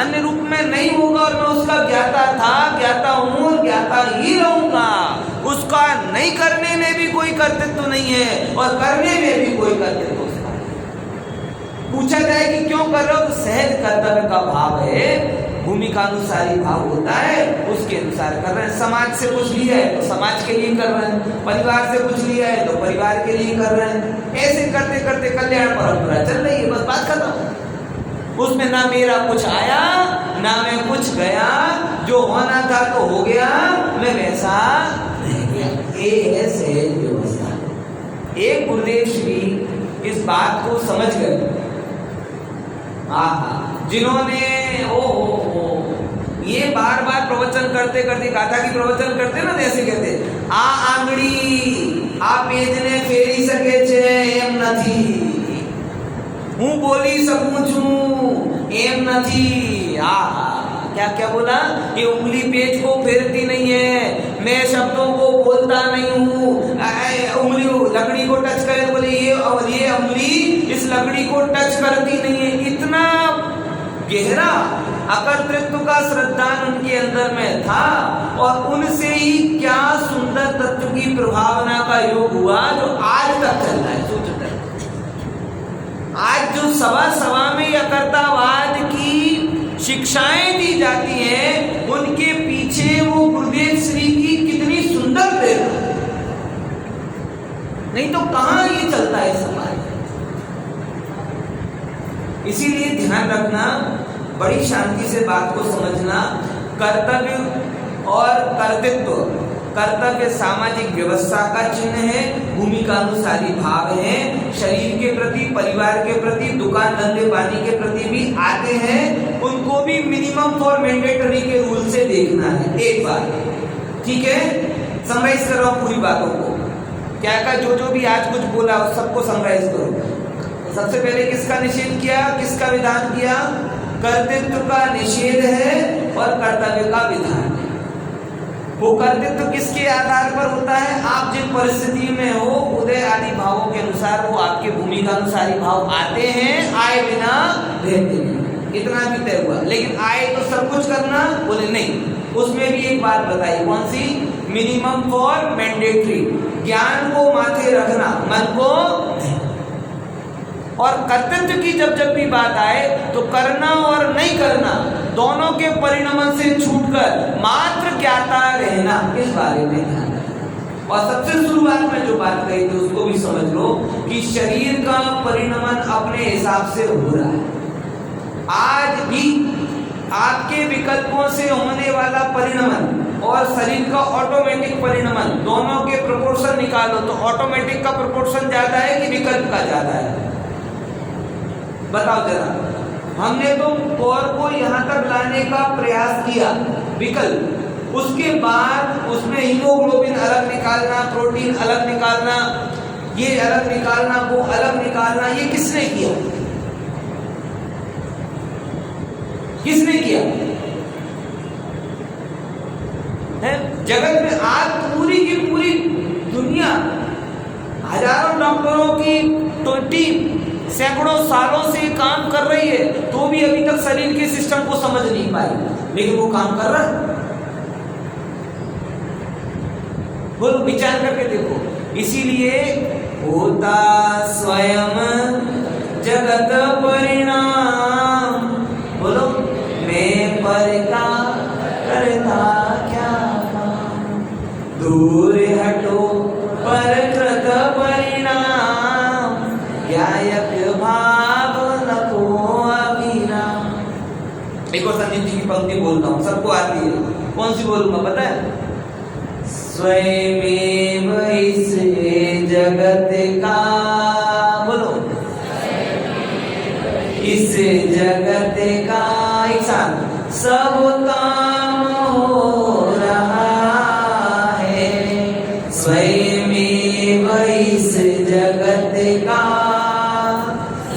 [SPEAKER 2] अन्य रूप में नहीं होगा। और मैं उसका ज्ञाता था, ज्ञाता हूँ और ज्ञाता ही रहूंगा। उसका नहीं करने में भी कोई कर्तृत्व नहीं है और करने में भी कोई कर्तृत्व उसका नहीं। पूछा जाए कि क्यों कर रहे हो, तो सहज कर्तव्य का भाव है, भूमिका अनुसारी भाव होता है, उसके अनुसार कर रहे हैं। समाज से कुछ लिया है तो समाज के लिए कर रहे हैं, परिवार से कुछ लिया है तो परिवार के लिए कर रहे हैं। ऐसे करते करते कल्याण परंपरा चल रही है, बस बात खत्म। उसमें ना मेरा कुछ आया ना मैं कुछ गया, जो होना था तो हो गया, मैं वैसा रह गया। ये है सहज व्यवस्था। एक गुरुदेव श्री इस बात को समझ गए, जिन्होंने ये बार बार प्रवचन करते करते, गाथा की प्रवचन करते ना, जैसे कहते आ आंगड़ी आ पेजने फेरी सके छे एम નથી, હું બોલી શકું છું एम નથી। क्या क्या बोला? ये उंगली पेज को फेरती नहीं है, मैं शब्दों को बोलता नहीं हूँ, उंगली लकड़ी को टच करे, बोले ये उंगली इस लकड़ी को टच करती नहीं है। इतना गहरा अकर्तृत्व का श्रद्धान उनके अंदर में था, और उनसे ही क्या सुंदर तत्व की प्रभावना का योग हुआ जो आज तक चल रहा है। सोचते आज जो सभा सभा में अकर्तावाद की शिक्षाएं दी जाती हैं, उनके पीछे वो गुरुदेव श्री की कितनी सुंदर प्रेरणा, नहीं तो कहां ये चलता है समाज। इसीलिए ध्यान रखना, बड़ी शांति से बात को समझना। कर्तव्य और कर्तृत्व कर्तव्य सामाजिक व्यवस्था का चिन्ह है, भूमिकानुसारी भाव है, शरीर के प्रति, परिवार के प्रति, दुकान धंधे पानी के प्रति भी आते हैं, उनको भी मिनिमम फॉर मैंडेटरी के रूल से देखना है एक बार। ठीक है, समराइज कर रहा हूं पूरी बातों को, क्या का जो भी आज कुछ बोला उस सबको समराइज करो। सबसे पहले किसका निषेध किया, किसका विधान किया? कर्तृत्व का निषेध है और कर्तव्य का विधान है। वो कर्तृत्व किसके आधार पर होता है? आप जिन परिस्थिति में हो, उदय आदि भावों के अनुसार वो आपके भूमिका अनुसारी भाव आते हैं, आए बिना रहते नहीं, इतना भी तय हुआ। लेकिन आए तो सब कुछ करना, बोले नहीं। उसमें भी एक बात बताई, कौन सी? मिनिमम फॉर मैंडेटरी, ज्ञान को माथे रखना, मन को नहीं। और कर्तव्य की जब भी बात आए तो करना और नहीं करना दोनों के परिणमन से छूटकर मात्र ज्ञाता रहना, इस बारे में ध्यान रखना। और सबसे शुरुआत में जो बात कही थी उसको भी समझ लो कि शरीर का परिणमन अपने हिसाब से हो रहा है। आज भी आपके विकल्पों से होने वाला परिणमन और शरीर का ऑटोमेटिक परिणमन, दोनों के प्रोपोर्शन निकालो तो ऑटोमेटिक का प्रोपोर्शन ज्यादा है कि विकल्प का ज्यादा है? बताओ जरा। हमने तो कौर को यहाँ तक लाने का प्रयास किया, विकल्प, उसके बाद उसमें हीमोग्लोबिन अलग निकालना, प्रोटीन अलग निकालना, ये अलग निकालना, वो अलग निकालना, ये किसने किया? किसने किया है? जगत में आज पूरी की पूरी दुनिया हजारों डॉक्टरों की टीम सैकड़ों सालों से काम कर रही है, तो भी अभी तक शरीर के सिस्टम को समझ नहीं पाई, लेकिन वो काम कर रहा है। बोलो, विचार करके देखो। इसीलिए होता स्वयं जगत परिणाम, बोलो, मैं पर का करता क्या काम, दूर हटो पर कृत परिणाम, ज्ञायक भाव नको अभिराम। एक और संजीव जी की पंक्ति बोलता हूँ, सबको आती है, कौन सी बोलूंगा पता है? स्वयमेव इस जगत का, बोलो, इस जगत का एक साथ सब काम हो रहा है, स्वयमेव इस जगत का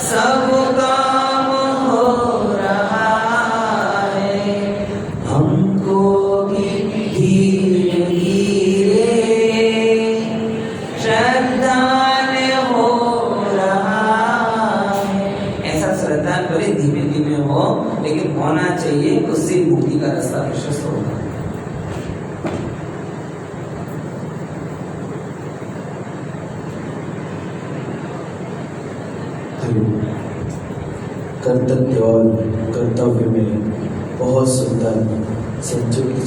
[SPEAKER 2] सब काम हो रहा है, हमको भी धीरे धीरे श्रद्धान हो रहा है। ऐसा श्रद्धान भले धीमे धीमे हो, लेकिन होना चाहिए, उससे मुक्ति का रास्ता प्रशस्त होगा।
[SPEAKER 3] कर्तव्य और कर्तव्य में बहुत सुंदर संजोग की